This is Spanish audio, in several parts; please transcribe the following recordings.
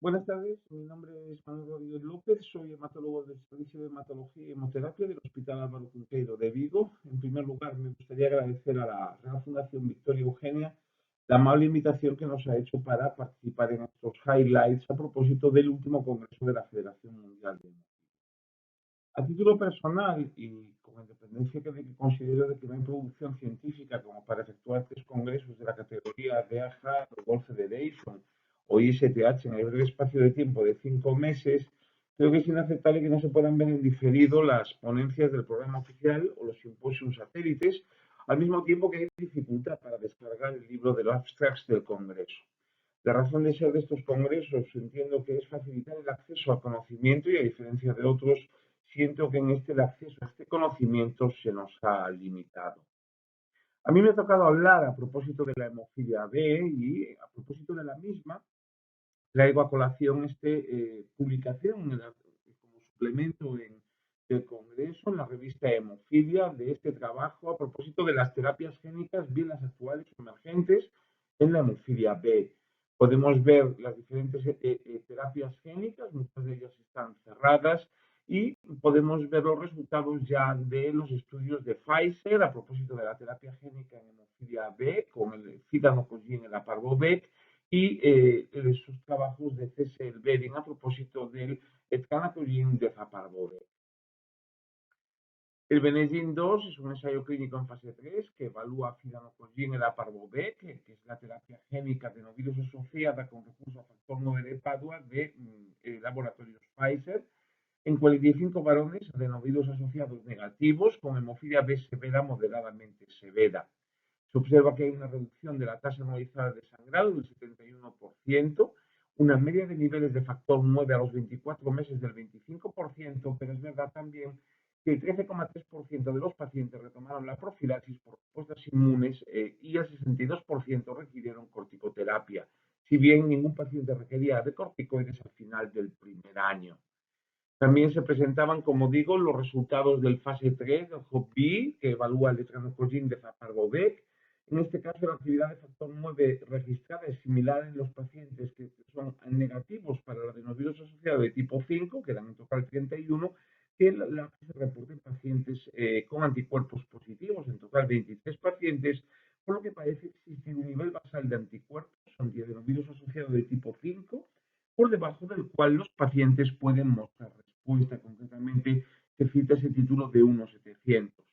Buenas tardes, mi nombre es Manuel Rodríguez López, soy hematólogo del Servicio de Hematología y Hemoterapia del Hospital Álvaro Cunqueiro de Vigo. En primer lugar, me gustaría agradecer a la Real Fundación Victoria Eugenia la amable invitación que nos ha hecho para participar en estos highlights a propósito del último Congreso de la Federación Mundial de Hemofília. A título personal y con independencia de que considero de que no hay producción científica como para efectuar tres congresos de la categoría de AHA o World Federation o ISTH en el breve espacio de tiempo de 5 meses, creo que es inaceptable que no se puedan ver en diferido las ponencias del programa oficial o los simposios satélites, al mismo tiempo que hay dificultad para descargar el libro de los abstracts del congreso. La razón de ser de estos congresos entiendo que es facilitar el acceso al conocimiento y a diferencia de otros, siento que en el acceso a este conocimiento se nos ha limitado. A mí me ha tocado hablar a propósito de la hemofilia B y a propósito de la misma, traigo a colación publicación como suplemento del Congreso en la revista Hemofilia de este trabajo a propósito de las terapias génicas, bien las actuales o emergentes, en la hemofilia B. Podemos ver las diferentes terapias génicas, muchas de ellas están cerradas, y podemos ver los resultados ya de los estudios de Pfizer a propósito de la terapia génica en hemofilia B con el fidanocogin, el Aparvobec, y sus trabajos de C.S. Behring a propósito del etranacogin de Zaparvovec. El Benezin 2 es un ensayo clínico en fase 3 que evalúa fidanocogin el Aparvovec, que es la terapia génica de novirus asociada con recurso a factor 9 de Padua de laboratorios Pfizer en 45 varones adenovirus asociados negativos con hemofilia B severa moderadamente severa. Se observa que hay una reducción de la tasa anualizada de sangrado del 71%, una media de niveles de factor 9 a los 24 meses del 25%, pero es verdad también que el 13,3% de los pacientes retomaron la profilaxis por respuestas inmunes y el 62% requirieron corticoterapia, si bien ningún paciente requería de corticoides al final del primer año. También se presentaban, como digo, los resultados del fase 3 del HOP-B, que evalúa el etranocogin de Zaparvovec. En este caso, la actividad de factor 9 registrada es similar en los pacientes que son negativos para el adenovirus asociado de tipo 5, que eran en total 31, que la que se reporta en pacientes con anticuerpos positivos, en total 23 pacientes, por lo que parece existir un nivel basal de anticuerpos antiadenovirus asociado de tipo 5, por debajo del cual los pacientes pueden mostrar respuesta. Concretamente, se cita ese título de 1,700.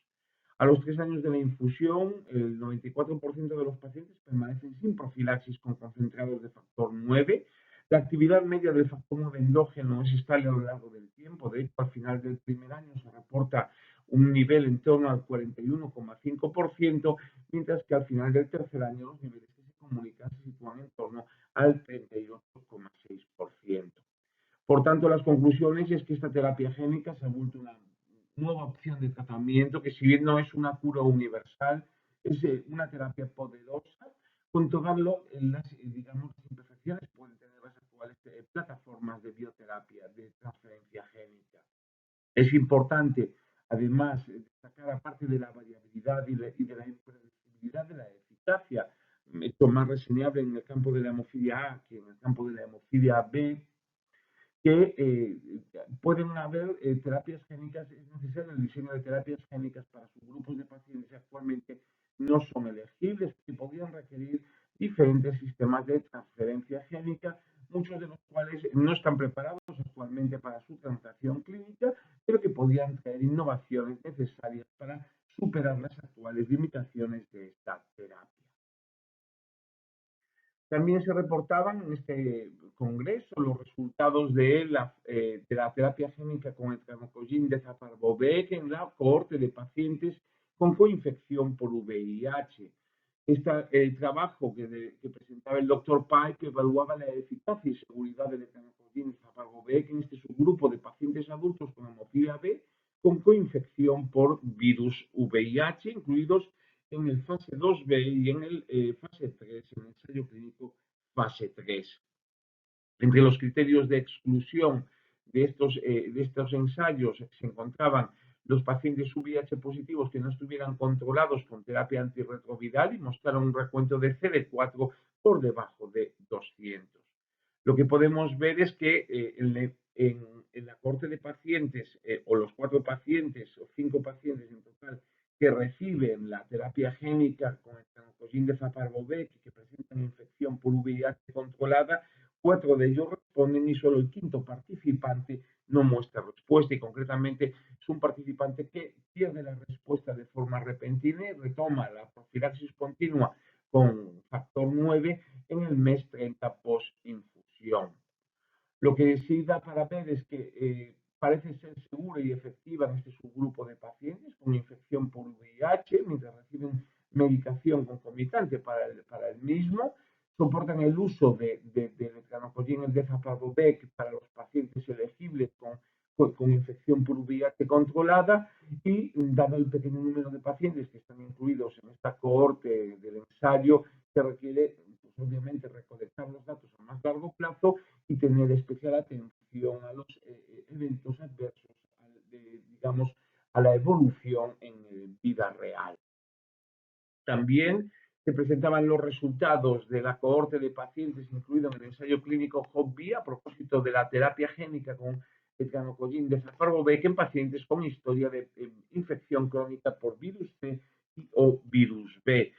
A los 3 años de la infusión, el 94% de los pacientes permanecen sin profilaxis con concentrados de factor 9. La actividad media del factor 9 endógeno es estable a lo largo del tiempo. De hecho, al final del primer año se reporta un nivel en torno al 41,5%, mientras que al final del tercer año los niveles que se comunican se sitúan en torno al 38,6%. Por tanto, las conclusiones es que esta terapia génica se ha vuelto una nueva opción de tratamiento que, si bien no es una cura universal, es una terapia poderosa con todas las, digamos, las imperfecciones que pueden tener las actuales plataformas de bioterapia de transferencia génica. Es importante, además, destacar, aparte de la variabilidad y de la impredecibilidad de la eficacia, esto más reseñable en el campo de la hemofilia A que en el campo de la hemofilia B, que pueden haber terapias génicas, es necesario el diseño de terapias génicas para subgrupos de pacientes que actualmente no son elegibles, que podrían requerir diferentes sistemas de transferencia génica, muchos de los cuales no están preparados actualmente para su translación clínica, pero que podrían traer innovaciones necesarias para superar las actuales limitaciones de esta terapia. También se reportaban en este congreso los resultados de la terapia génica con el etranacogin de Zaparvovec en la cohorte de pacientes con coinfección por VIH. El trabajo que presentaba el doctor Pike evaluaba la eficacia y seguridad del etranacogin de Zaparvovec en este subgrupo de pacientes adultos con hemofilia B con coinfección por virus VIH, incluidos en el fase 2B y en el fase 3, en el ensayo clínico fase 3. Entre los criterios de exclusión de estos ensayos se encontraban los pacientes VIH positivos que no estuvieran controlados con terapia antirretroviral y mostraron un recuento de CD4 por debajo de 200. lo que podemos ver es que en la cohorte de pacientes, o los 4 pacientes o 5 pacientes en total que reciben la terapia génica con el trancosin de Faparvovec y que presentan infección por VIH controlada, 4 de ellos responden y solo el quinto participante no muestra respuesta, y concretamente es un participante que pierde la respuesta de forma repentina y retoma la profilaxis continua con factor 9 en el mes 30 post-infusión. Lo que sí da para ver es que parece ser segura y efectiva en este subgrupo de pacientes con infección por VIH, mientras reciben medicación concomitante para el mismo, soportan el uso de tranquilina de Faparvovec para los pacientes elegibles con infección por VIH controlada, y dado el pequeño número de pacientes que están incluidos en esta cohorte del ensayo, se requiere, pues, obviamente, recolectar los datos a más largo plazo y tener especial atención a los eventos adversos, digamos, a la evolución en vida real. También se presentaban los resultados de la cohorte de pacientes incluido en el ensayo clínico HOPE-B a propósito de la terapia génica con etranacogin de Faparvovec en pacientes con historia de infección crónica por virus C o virus B.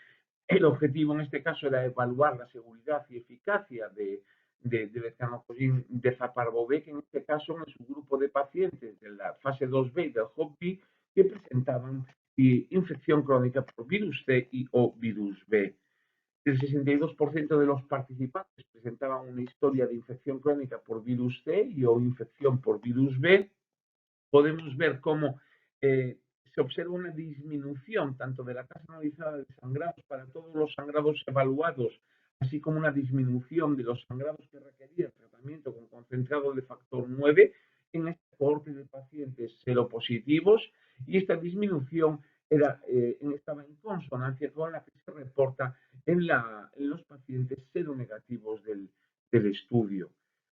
El objetivo en este caso era evaluar la seguridad y eficacia del etranacogin de Faparvovec, en este caso en el subgrupo de pacientes de la fase 2B y del HOPE-B que presentaban infección crónica por virus C y o virus B. El 62% de los participantes presentaban una historia de infección crónica por virus C y o infección por virus B. Podemos ver cómo se observa una disminución tanto de la tasa analizada de sangrados para todos los sangrados evaluados, así como una disminución de los sangrados que requerían tratamiento con concentrado de factor 9 en este cohorte de pacientes seropositivos, y esta disminución estaba en consonancia con la que se reporta en los pacientes seronegativos del estudio.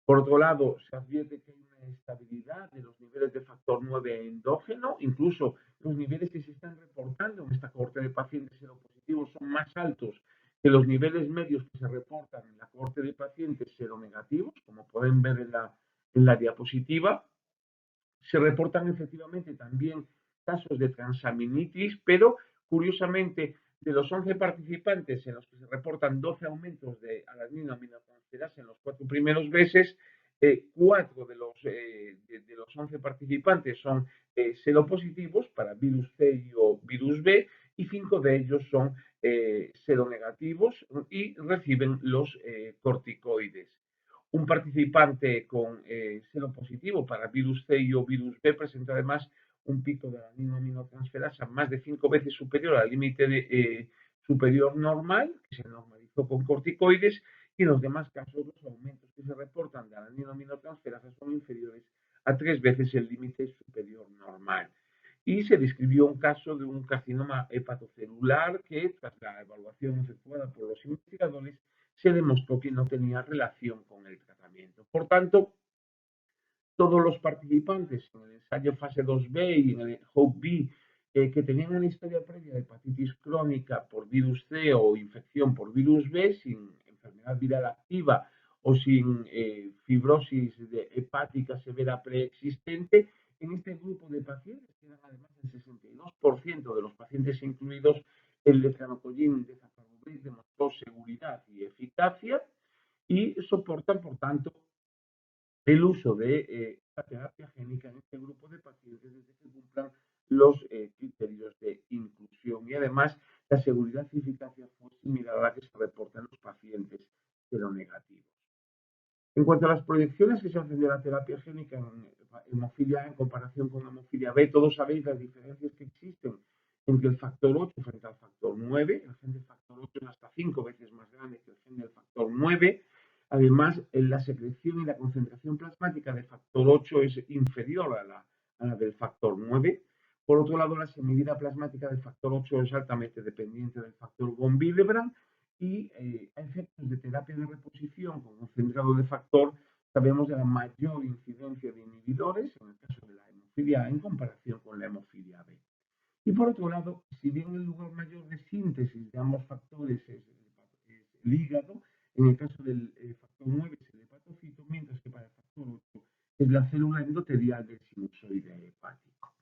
Por otro lado, se advierte que hay una estabilidad de los niveles de factor 9 endógeno, incluso los niveles que se están reportando en esta cohorte de pacientes seropositivos son más altos que los niveles medios que se reportan en la cohorte de pacientes seronegativos, como pueden ver en la diapositiva. Se reportan efectivamente también casos de transaminitis, pero curiosamente de los 11 participantes en los que se reportan 12 aumentos de alanina-aminotransferasa en los 4 primeros meses, 4 de los 11 participantes son seropositivos para virus C o virus B, y 5 de ellos son seronegativos y reciben los corticoides. Un participante con seropositivo para virus C o virus B presenta además un pico de alanina-aminotransferasa más de 5 veces superior al límite superior normal, que se normalizó con corticoides, y en los demás casos los aumentos que se reportan de alanina-aminotransferasa son inferiores a 3 veces el límite superior normal. Y se describió un caso de un carcinoma hepatocelular que, tras la evaluación efectuada por los investigadores, se demostró que no tenía relación con el tratamiento. Por tanto, todos los participantes en el ensayo fase 2B y en el HOPE-B que tenían una historia previa de hepatitis crónica por virus C o infección por virus B, sin enfermedad viral activa o sin fibrosis hepática severa preexistente, en este grupo de pacientes, que eran además el 62% de los pacientes incluidos, el etranacogin de Faparvovec demostró seguridad y eficacia, y soportan, por tanto, el uso de la terapia génica en este grupo de pacientes desde que cumplan los criterios de inclusión. Y además, la seguridad y eficacia fue similar a la que se reporta en los pacientes seronegativos. En cuanto a las proyecciones que se hacen de la terapia génica en hemofilia A en comparación con hemofilia B, todos sabéis las diferencias que existen entre el factor 8 frente al factor 9. El gen del factor 8 es hasta 5 veces más grande que el gen del factor 9. Además, la secreción y la concentración plasmática del factor 8 es inferior a la del factor 9. Por otro lado, la semivida plasmática del factor 8 es altamente dependiente del factor von Willebrand, y a efectos de terapia de reposición con concentrado de factor, sabemos de la mayor incidencia de inhibidores en el caso de la hemofilia A en comparación con la hemofilia B. Y por otro lado, si bien el lugar mayor de síntesis de ambos factores es el hígado, en el caso del factor 9 es el hepatocito, la célula endotelial del sinusoide hepático.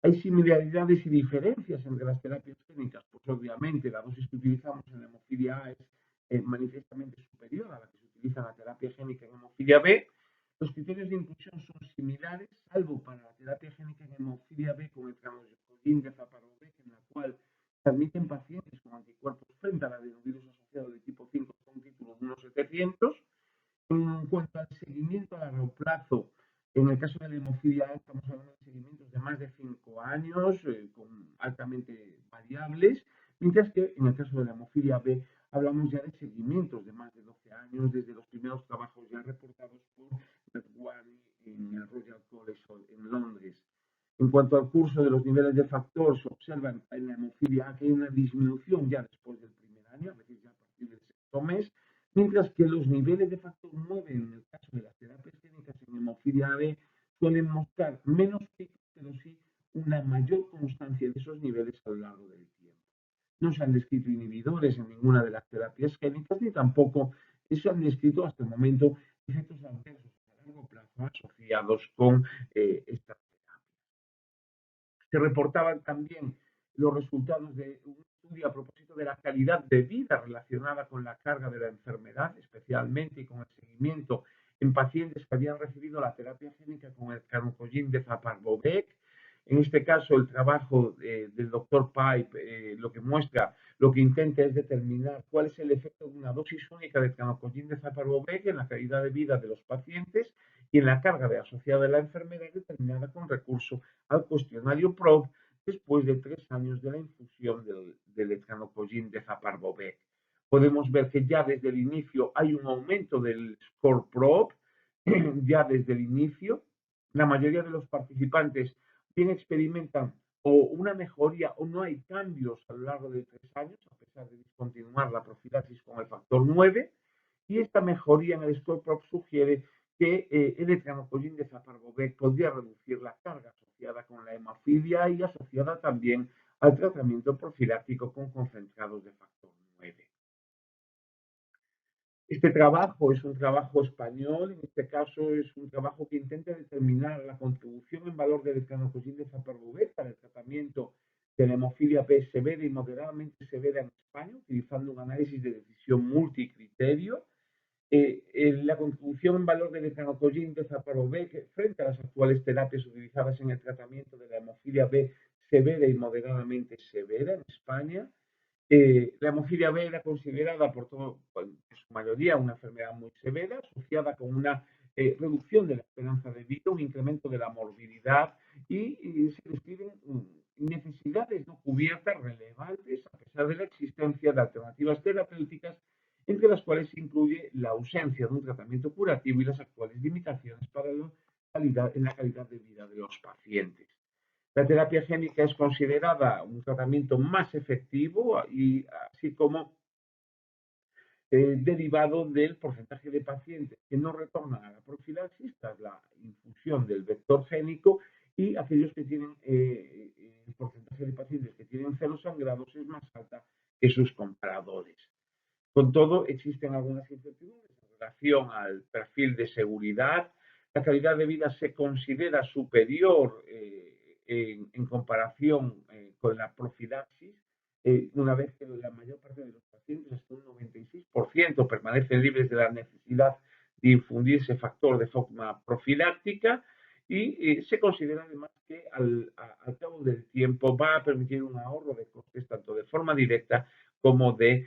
¿Hay similaridades y diferencias entre las terapias génicas? Pues obviamente la dosis que utilizamos en la hemofilia A es manifiestamente superior a la que se utiliza en la terapia génica en hemofilia B. Los criterios de inclusión son similares, salvo para la terapia génica en hemofilia B con el tranocodin de Zaparobec, en la cual se admiten pacientes con anticuerpos frente al adenovirus asociado de tipo 5 con título 1.700. En cuanto al seguimiento a largo plazo, en el caso de la hemofilia A estamos hablando de seguimientos de más de 5 años, altamente variables, mientras que en el caso de la hemofilia B hablamos ya de seguimientos de más de 12 años, desde los primeros trabajos ya reportados por Redwani en el Royal College en Londres. En cuanto al curso de los niveles de factor, se observa en la hemofilia A que hay una disminución ya después del primer año, a veces ya a partir del sexto mes, mientras que los niveles de factor 9 en el caso de las terapias génicas en hemofilia B suelen mostrar menos picos, pero sí una mayor constancia de esos niveles a lo largo del tiempo. No se han descrito inhibidores en ninguna de las terapias génicas ni tampoco se han descrito hasta el momento efectos adversos a largo plazo asociados con estas terapias. Se reportaban también los resultados de un estudio a propósito de la calidad de vida relacionada con la carga de la enfermedad, especialmente y con el seguimiento en pacientes que habían recibido la terapia génica con el canocogin de Zaparvovec. En este caso, el trabajo del doctor Pipe lo que muestra, lo que intenta es determinar cuál es el efecto de una dosis única de canocogin de Zaparvovec en la calidad de vida de los pacientes y en la carga asociada de la enfermedad determinada con recurso al cuestionario PROB después de 3 años de la infusión del etranocogin de Zaparvovec. Podemos ver que ya desde el inicio hay un aumento del score PROB, ya desde el inicio. La mayoría de los participantes bien experimentan o una mejoría o no hay cambios a lo largo de 3 años, a pesar de discontinuar la profilaxis con el factor 9, y esta mejoría en el score PROB sugiere que el etranocogin de Zaparvovec podría reducir la carga asociada con la hemofilia y asociada también al tratamiento profiláctico con concentrados de factor 9. Este trabajo es un trabajo español, en este caso es un trabajo que intenta determinar la contribución en valor del etranocogin de Zaparvovec para el tratamiento de la hemofilia B severa y moderadamente severa en España, utilizando un análisis de decisión multicriterio. La contribución en valor del etranocogin de Zaparvovec frente a las actuales terapias utilizadas en el tratamiento de la hemofilia B severa y moderadamente severa en España. La hemofilia B era considerada por su mayoría una enfermedad muy severa, asociada con una reducción de la esperanza de vida, un incremento de la morbilidad y se describen necesidades no cubiertas relevantes a pesar de la existencia de alternativas terapéuticas, entre las cuales se incluye la ausencia de un tratamiento curativo y las actuales limitaciones para en la calidad de vida de los pacientes. La terapia génica es considerada un tratamiento más efectivo y así como derivado del porcentaje de pacientes que no retornan a la profilaxis tras la infusión del vector génico y aquellos que tienen el porcentaje de pacientes que tienen cero sangrados es más alta que sus comparadores. Con todo, existen algunas incertidumbres en relación al perfil de seguridad. La calidad de vida se considera superior en comparación con la profilaxis, una vez que la mayor parte de los pacientes, hasta un 96%, permanecen libres de la necesidad de infundirse factor de forma profiláctica y se considera además que al cabo del tiempo va a permitir un ahorro de costes tanto de forma directa como de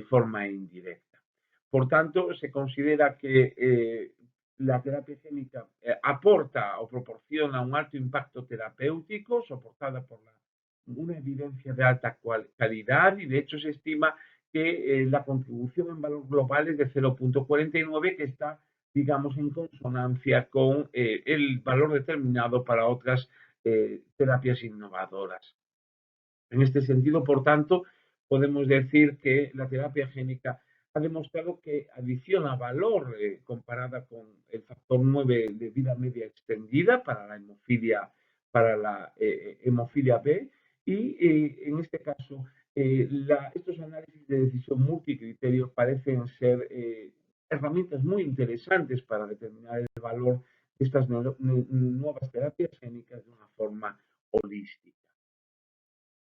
forma indirecta. Por tanto, se considera que la terapia génica aporta o proporciona un alto impacto terapéutico soportada por una evidencia de alta calidad y de hecho se estima que la contribución en valor global es de 0.49 que está, digamos, en consonancia con el valor determinado para otras terapias innovadoras. En este sentido, por tanto, podemos decir que la terapia génica ha demostrado que adiciona valor comparada con el factor 9 de vida media extendida para la hemofilia B y en este caso estos análisis de decisión multicriterio parecen ser herramientas muy interesantes para determinar el valor estas nuevas terapias génicas de una forma holística.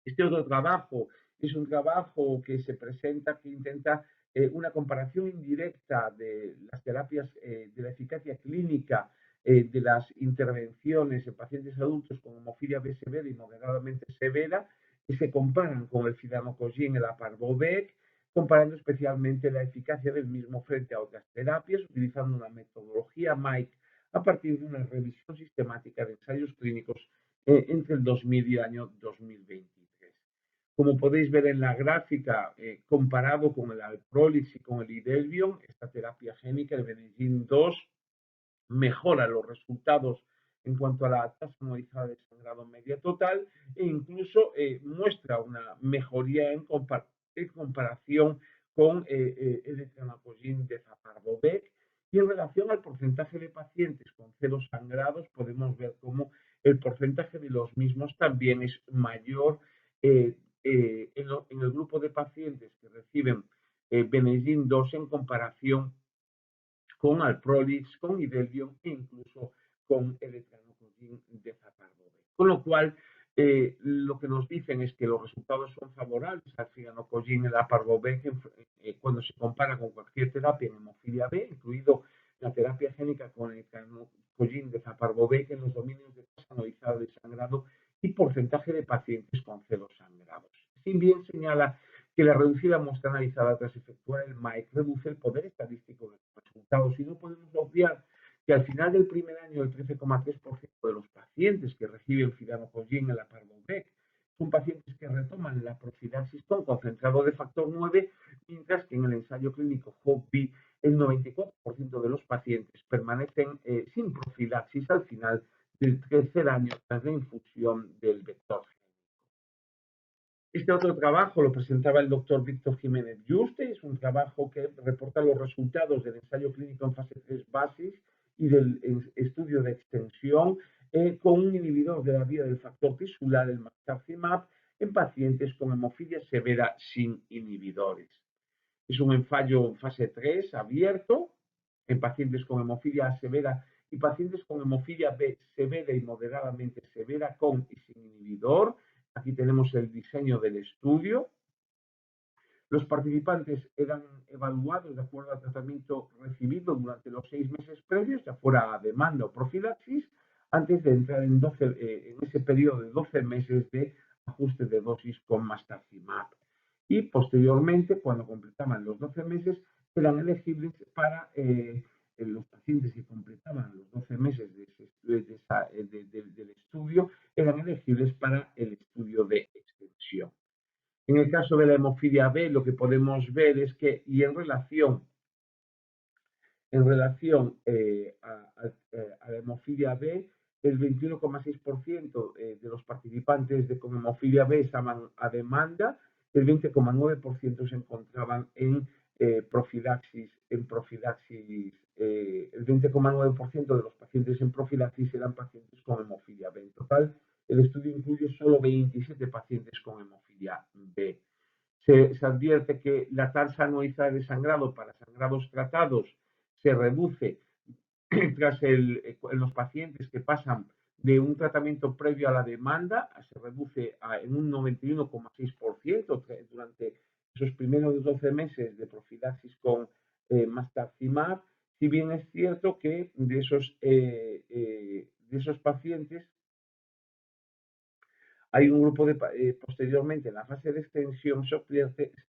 Este otro trabajo es un trabajo que se presenta, que intenta una comparación indirecta de las terapias, de la eficacia clínica de las intervenciones en pacientes adultos con hemofilia B severa y moderadamente severa, que se comparan con el fidanocogin y la parvovec, comparando especialmente la eficacia del mismo frente a otras terapias, utilizando una metodología MAIC a partir de una revisión sistemática de ensayos clínicos entre el 2000 y el año 2023. Como podéis ver en la gráfica, comparado con el Alprolix y con el Idelvion, esta terapia génica, el Benegin 2, mejora los resultados en cuanto a la tasa anualizada de sangrado media total e incluso muestra una mejoría en comparación con el etranacogin de Zapardovec. Y en relación al porcentaje de pacientes con cero sangrados, podemos ver cómo el porcentaje de los mismos también es mayor en el grupo de pacientes que reciben Benegin 2 en comparación con Alprolix, con Idelvion e incluso con el etranacogin de Zapardovec. Con lo cual, lo que nos dicen es que los resultados son favorables al fidanocogin y la parvovec cuando se compara con cualquier terapia en hemofilia B, incluido la terapia génica con el etranacogin de Zapardovec en los dominios de tasa anualizada de sangrado y porcentaje de pacientes con cero sangrados. Si bien señala que la reducida muestra analizada tras efectuar el MAIC reduce el poder estadístico de los resultados. Y no podemos obviar que al final del primer año el 13,3% de los pacientes que reciben fidanocogin en la parvovec son pacientes que retoman la profilaxis con concentrado de factor 9, mientras que en el ensayo clínico HOPE el 94% de los pacientes permanecen sin profilaxis al final del tercer año tras la infusión del vector. Este otro trabajo lo presentaba el doctor Víctor Jiménez Yuste, es un trabajo que reporta los resultados del ensayo clínico en fase 3 basis y del estudio de extensión con un inhibidor de la vía del factor tisular, el marstacimab, en pacientes con hemofilia severa sin inhibidores. Es un ensayo en fase 3 abierto en pacientes con hemofilia severa y pacientes con hemofilia B severa y moderadamente severa con y sin inhibidor. Aquí tenemos el diseño del estudio. Los participantes eran evaluados de acuerdo al tratamiento recibido durante los 6 meses previos, ya fuera a demanda o profilaxis, antes de entrar en ese periodo de 12 meses de ajuste de dosis con marstacimab. Y posteriormente, cuando completaban los 12 meses, eran elegibles para los pacientes que completaban los 12 meses del estudio, eran elegibles para el estudio de extensión. En el caso de la hemofilia B, lo que podemos ver es que, y en relación a la hemofilia B, el 21,6% de los participantes con hemofilia B estaban a demanda, el 20,9% se encontraban en profilaxis, el 20,9% de los pacientes en profilaxis eran pacientes con hemofilia B. En total, el estudio incluye solo 27 pacientes con hemofilia B. Se advierte que la tasa anualizada de sangrado para sangrados tratados se reduce en los pacientes que pasan de un tratamiento previo a la demanda, se reduce en un 91,6% durante esos primeros 12 meses de profilaxis con marstacimab, si bien es cierto que de esos pacientes hay un grupo posteriormente, en la fase de extensión, se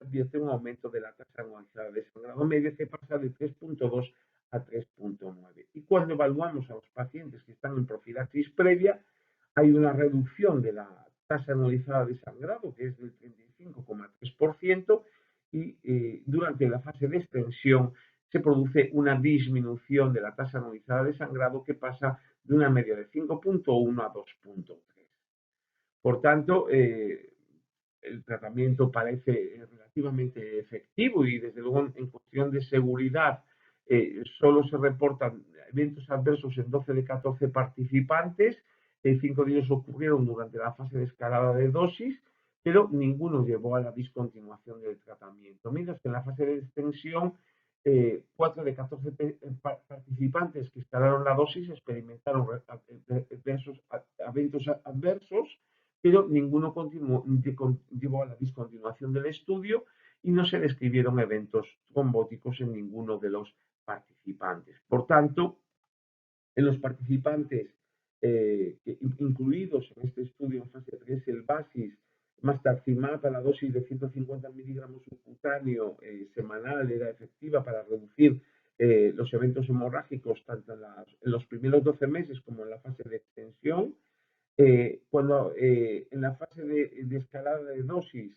advierte un aumento de la tasa anualizada de sangrado medio que pasa de 3,2 a 3,9. Y cuando evaluamos a los pacientes que están en profilaxis previa, hay una reducción de la tasa anualizada de sangrado, que es del 35,3%, y durante la fase de extensión se produce una disminución de la tasa anualizada de sangrado que pasa de una media de 5,1 a 2,3. Por tanto, el tratamiento parece relativamente efectivo y desde luego en cuestión de seguridad solo se reportan eventos adversos en 12 de 14 participantes, 5 de ellos ocurrieron durante la fase de escalada de dosis, pero ninguno llevó a la discontinuación del tratamiento. Mientras que en la fase de extensión 4 de 14 participantes que escalaron la dosis experimentaron eventos adversos, pero ninguno llevó a la discontinuación del estudio y no se describieron eventos trombóticos en ninguno de los participantes. Por tanto, en los participantes incluidos en este estudio en fase 3, el BASIS más Taximab a la dosis de 150 miligramos subcutáneo semanal era efectiva para reducir los eventos hemorrágicos tanto en los primeros 12 meses como en la fase de extensión. Cuando en la fase de escalada de dosis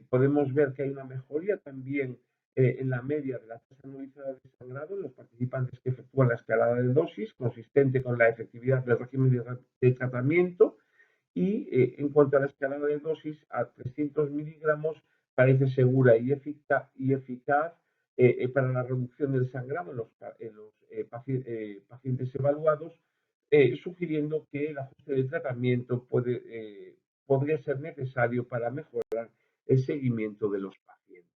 podemos ver que hay una mejoría también en la media de la tasa anualizada de sangrado en los participantes que efectúan la escalada de dosis, consistente con la efectividad del régimen de tratamiento. Y en cuanto a la escalada de dosis, a 300 miligramos parece segura y eficaz para la reducción del sangrado en los pacientes evaluados, sugiriendo que el ajuste de tratamiento podría ser necesario para mejorar el seguimiento de los pacientes.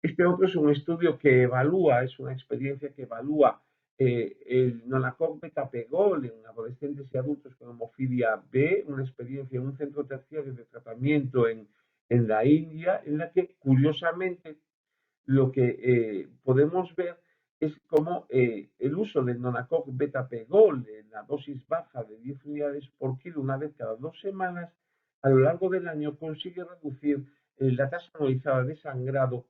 Este otro es un estudio que evalúa, es una experiencia que evalúa el Nonacog Betapegol en adolescentes y adultos con hemofilia B, una experiencia en un centro terciario de tratamiento en la India, en la que curiosamente lo que podemos ver es cómo el uso del Nonacog Betapegol en la dosis baja de 10 unidades por kilo una vez cada 2 semanas, a lo largo del año consigue reducir la tasa anualizada de sangrado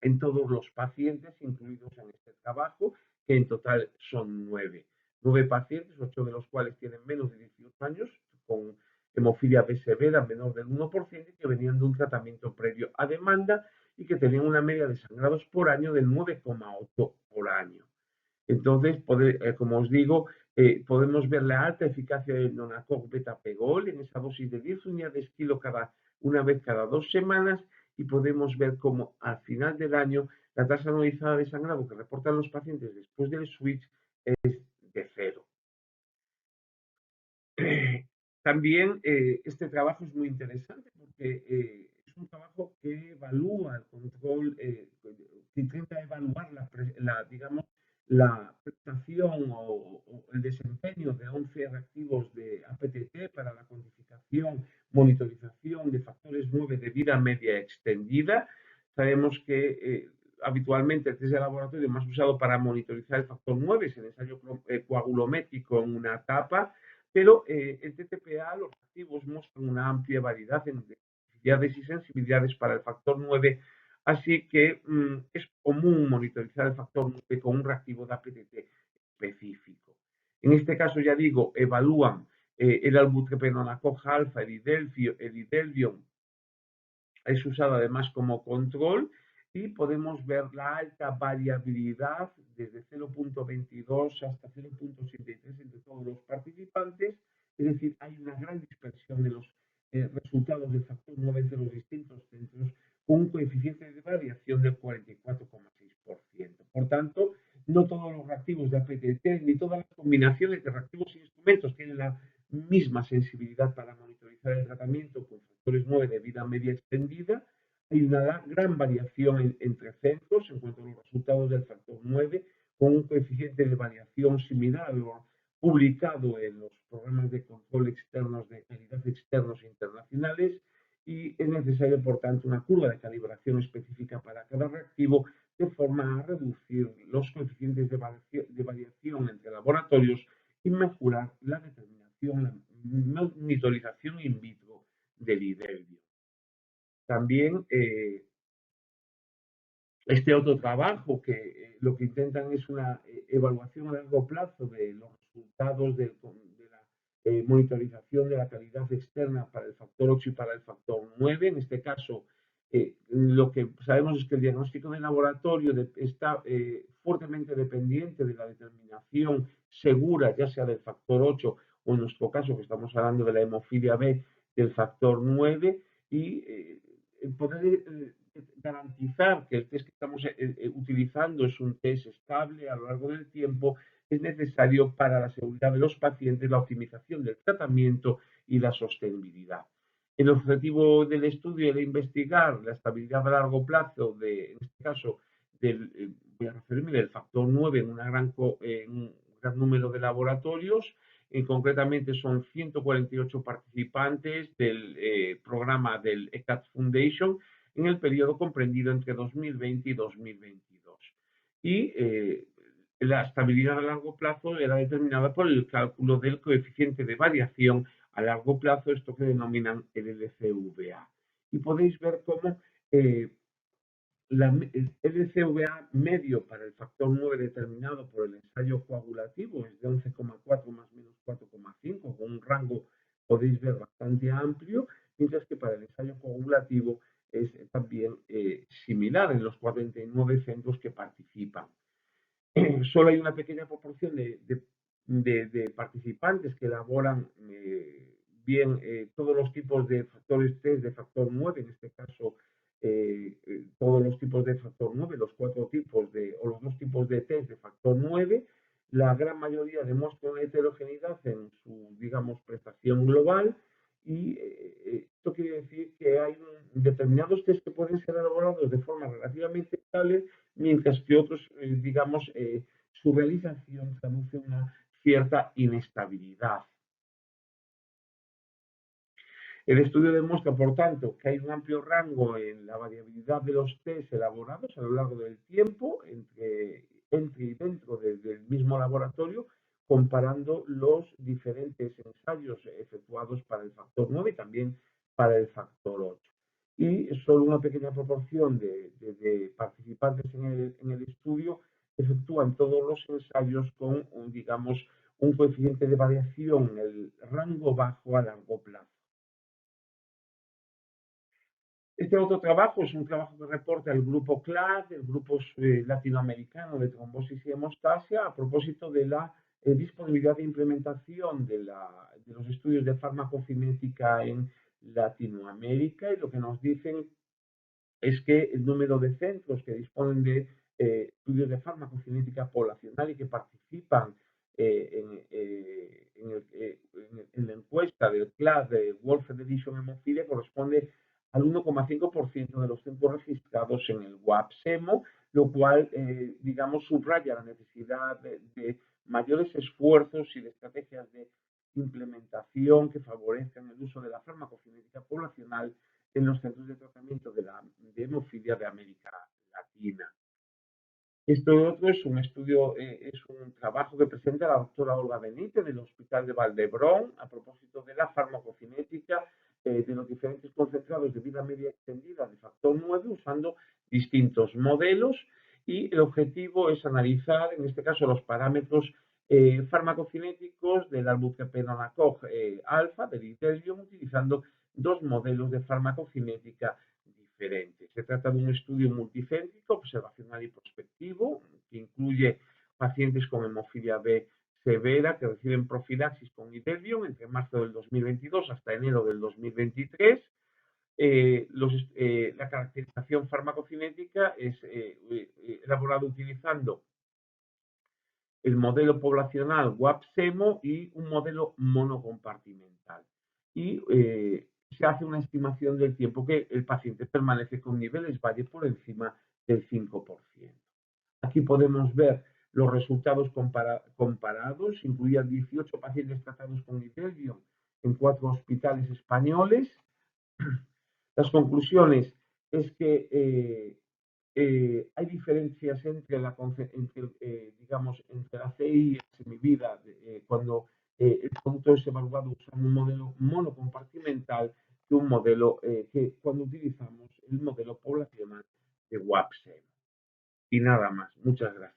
en todos los pacientes incluidos en este trabajo, que en total son 9. 9 pacientes, 8 de los cuales tienen menos de 18 años, con hemofilia B severa menor del 1%, y que venían de un tratamiento previo a demanda y que tenían una media de sangrados por año del 9,8 por año. Entonces, como os digo, podemos ver la alta eficacia del Nonacog Betapegol en esa dosis de 10 unidades kilo una vez cada 2 semanas, y podemos ver cómo al final del año la tasa anualizada de sangrado que reportan los pacientes después del switch es de 0. También este trabajo es muy interesante porque es un trabajo que evalúa el control, que intenta evaluar digamos, la prestación o el desempeño de 11 reactivos de APTT para la cuantificación, monitorización de factores 9 de vida media extendida. Sabemos que habitualmente el test de laboratorio más usado para monitorizar el factor 9 es el ensayo coagulométrico en una etapa, pero el TTPA, los reactivos muestran una amplia variedad en especificidades y sensibilidades para el factor 9, así que es común monitorizar el factor 9 con un reactivo de APTT específico. En este caso, ya digo, evalúan el albuterol alfa, el Idelvion, es usado además como control, y podemos ver la alta variabilidad desde 0,22 hasta 0,73 entre todos los participantes, es decir, hay una gran dispersión de los resultados del factor 9 entre los distintos centros, con un coeficiente de variación del 44,6%. Por tanto, no todos los reactivos de APTT ni todas las combinaciones de reactivos e instrumentos tienen la misma sensibilidad para monitorizar el tratamiento con factores 9 de vida media extendida. Hay una gran variación entre centros en cuanto a los resultados del factor 9, con un coeficiente de variación similar a lo publicado en los programas de control externos de calidad externos e internacionales, y es necesario, por tanto, una curva de calibración específica para cada reactivo, de forma a reducir los coeficientes de variación entre laboratorios y mejorar la determinación, la monitorización in vitro del Idelvion. También este otro trabajo que lo que intentan es una evaluación a largo plazo de los resultados de la monitorización de la calidad externa para el factor 8 y para el factor 9. En este caso, lo que sabemos es que el diagnóstico de laboratorio está fuertemente dependiente de la determinación segura, ya sea del factor 8 o en nuestro caso, que estamos hablando de la hemofilia B, del factor 9, y poder garantizar que el test que estamos utilizando es un test estable a lo largo del tiempo es necesario para la seguridad de los pacientes, la optimización del tratamiento y la sostenibilidad. El objetivo del estudio era investigar la estabilidad a largo plazo en este caso, voy a referirme del factor 9 en un gran número de laboratorios. Concretamente son 148 participantes del programa del ECAT Foundation en el periodo comprendido entre 2020 y 2022. Y la estabilidad a largo plazo era determinada por el cálculo del coeficiente de variación a largo plazo, esto que denominan el LCVA. Y podéis ver cómo el LCVA medio para el factor 9 determinado por el ensayo coagulativo es de 11,4 más menos 4,5, con un rango, podéis ver, bastante amplio, mientras que para el ensayo coagulativo es también similar en los 49 centros que participan. Solo hay una pequeña proporción de participantes que elaboran bien todos los tipos de factores test de factor 9, en este caso todos los tipos de factor 9, los 4 tipos o los 2 tipos de test de factor 9. La gran mayoría demuestra una heterogeneidad en su, digamos, prestación global, y esto quiere decir que hay determinados test que pueden ser elaborados de forma relativamente estable, mientras que otros, digamos, su realización traduce una cierta inestabilidad. El estudio demuestra, por tanto, que hay un amplio rango en la variabilidad de los test elaborados a lo largo del tiempo entre y dentro del mismo laboratorio, comparando los diferentes ensayos efectuados para el factor 9 y también para el factor 8. Y solo una pequeña proporción de participantes en el estudio efectúan todos los ensayos con, digamos, un coeficiente de variación en el rango bajo a largo plazo. Este otro trabajo es un trabajo que reporta el grupo CLAD, el grupo latinoamericano de trombosis y hemostasia, a propósito de la disponibilidad de implementación de los estudios de farmacocinética en Latinoamérica, y lo que nos dicen es que el número de centros que disponen de estudios de farmacocinética poblacional y que participan en la encuesta del CLAD de World Federation Hemophilia corresponde al 1,5% de los centros registrados en el WAPSEMO, lo cual, digamos, subraya la necesidad de mayores esfuerzos y de estrategias de implementación que favorezcan el uso de la farmacocinética poblacional en los centros de tratamiento de hemofilia de América Latina. Esto otro es un estudio, es un trabajo que presenta la doctora Olga Benítez del Hospital de Valdebrón a propósito de la farmacocinética de los diferentes concentrados de vida media extendida de factor 9 usando distintos modelos, y el objetivo es analizar, en este caso, los parámetros farmacocinéticos del albuterol alfa, del Itelium, utilizando dos modelos de farmacocinética diferentes. Se trata de un estudio multicéntrico, observacional y prospectivo, que incluye pacientes con hemofilia B severa que reciben profilaxis con Itelium entre marzo del 2022 hasta enero del 2023. La caracterización farmacocinética es elaborada utilizando el modelo poblacional WAPSEMO y un modelo monocompartimental. Y se hace una estimación del tiempo que el paciente permanece con niveles valle por encima del 5%. Aquí podemos ver los resultados comparados. Incluían 18 pacientes tratados con Itelium en 4 hospitales españoles. Las conclusiones es que hay diferencias entre digamos, entre la CI y la semivida cuando el producto es evaluado usando un modelo monocompartimental que un modelo que cuando utilizamos el modelo poblacional de WAPSEM. Y nada más. Muchas gracias.